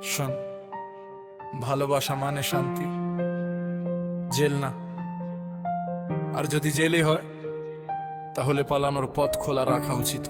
শোন, ভালোবাসা মানে শান্তি, জেল না। আর যদি জেলে হয় তাহলে পালানোর পথ খোলা রাখা উচিত।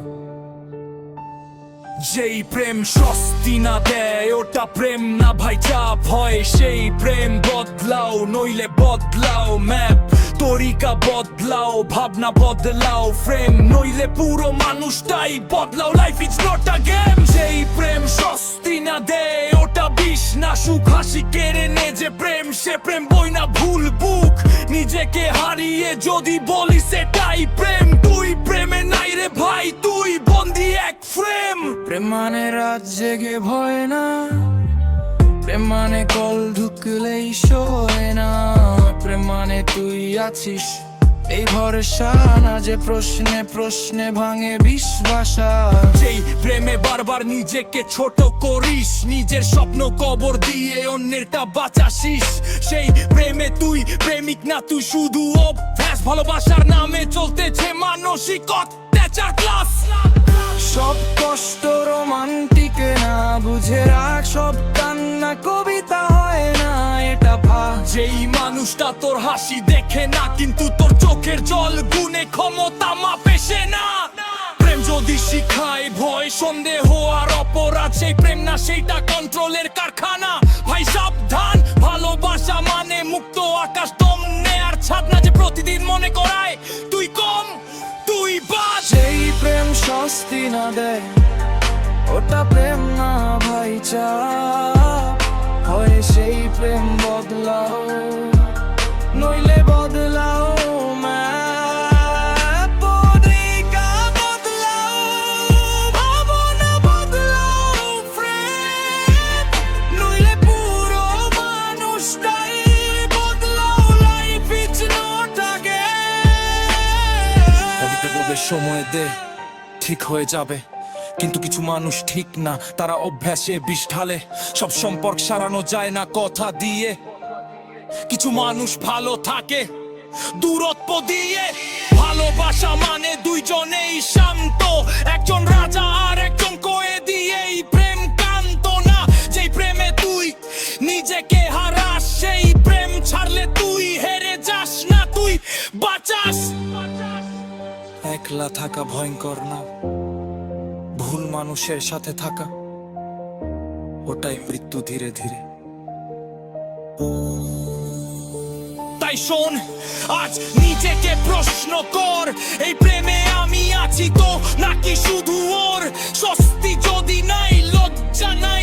যেই প্রেম স্বস্তি না দেয় ওটা প্রেম না ভাই, চাপ হয় সেই প্রেম। বদলাও নইলে বদলাও ম্যাপ, তরিকা বদলাও, ভাবনা বদলাও, ফ্রেম নইলে পুরো মানুষটাই বদলাও। Life is not a game. যেই প্রেম স্বস্তি না দেয় ওটা বিষ না সুখ, হাসি কেড়ে নে যে প্রেম সে প্রেম বই না ভুল বুক। নিজেকে হারিয়ে যদি বলি সেটাই প্রেম, তুই প্রেমে নাই রে ভাই, তুই বন্দি এক ফ্রেম। প্রেম মানে রাত জেগে ভয় না, প্রেম মানে কল ঢুকলেই শোয় না, প্রেম মানে তুই আছিস এই ভরসা না যে প্রশ্নে প্রশ্নে ভাঙে বিশ্বাস। যেই প্রেমে বারবার নিজেকে ছোট করিস, নিজের স্বপ্ন কবর দিয়ে অন্যেরটা বাঁচাসিস, সেই প্রেমে তুই প্রেমিক না, তুই শুধু অভ্যাস। ভালোবাসার নামে চলতেছে মানসিক অত্যাচার ক্লাস। সব কষ্ট রোমান্টিকে না, বুঝে রাখ সব কান্না কবিতা হয় না, এটা ভাব। যেই মানুষটা তোর হাসি দেখে না কিন্তু তোর চোখের জল গুনে ক্ষমতা মাপে সে না। প্রেম যদি শিখায় ভয় সন্দেহ আর অপরাধ, সেই প্রেম না সেইটা কন্ট্রোলের কারখানা। ভাই সাবধান, ভালোবাসা মানে মুক্ত আকাশ, দম নেয়ার ছাদ না যে প্রতিদিন মনে করায় তুই কম, তুই বাদ। যেই প্রেম স্বস্তি না দেয় ওটা প্রেম না ভাই, চাপ হয় সেই প্রেম। বদলাও নইলে বদলাও ম্যাপ, তরিকা বদলাও, ভাবনা বদলাও, ফ্রেম নইলে পুরো মানুষটাই বদলাও। Life is not a game. সময় দে, ঠিক হয়ে যাবে। কিন্তু কিছু মানুষ ঠিক না, তারা অভ্যাসে বিষ ঢালে। সব সম্পর্ক সারানো যায় না কথা দিয়ে, কিছু মানুষ ভালো থাকে দূরত্ব দিয়ে। ভালোবাসা মানে দুইজনেই শান্ত, একজন রাজা আর একজন কয়েদি, এই প্রেম কান্ত না। যেই প্রেমে তুই নিজেকে হারাস, সেই প্রেম ছাড়লে তুই হেরে যাস না, তুই বাঁচাস। একলা থাকা ভয়ঙ্কর না, ভুল মানুষের সাথে থাকা ওটাই মৃত্যু ধীরে ধীরে। তাই শোন, আজ নিজেকে প্রশ্ন কর, এই প্রেমে আমি আছি তো নাকি শুধু ওর? স্বস্তি যদি নাই, লজ্জা নাই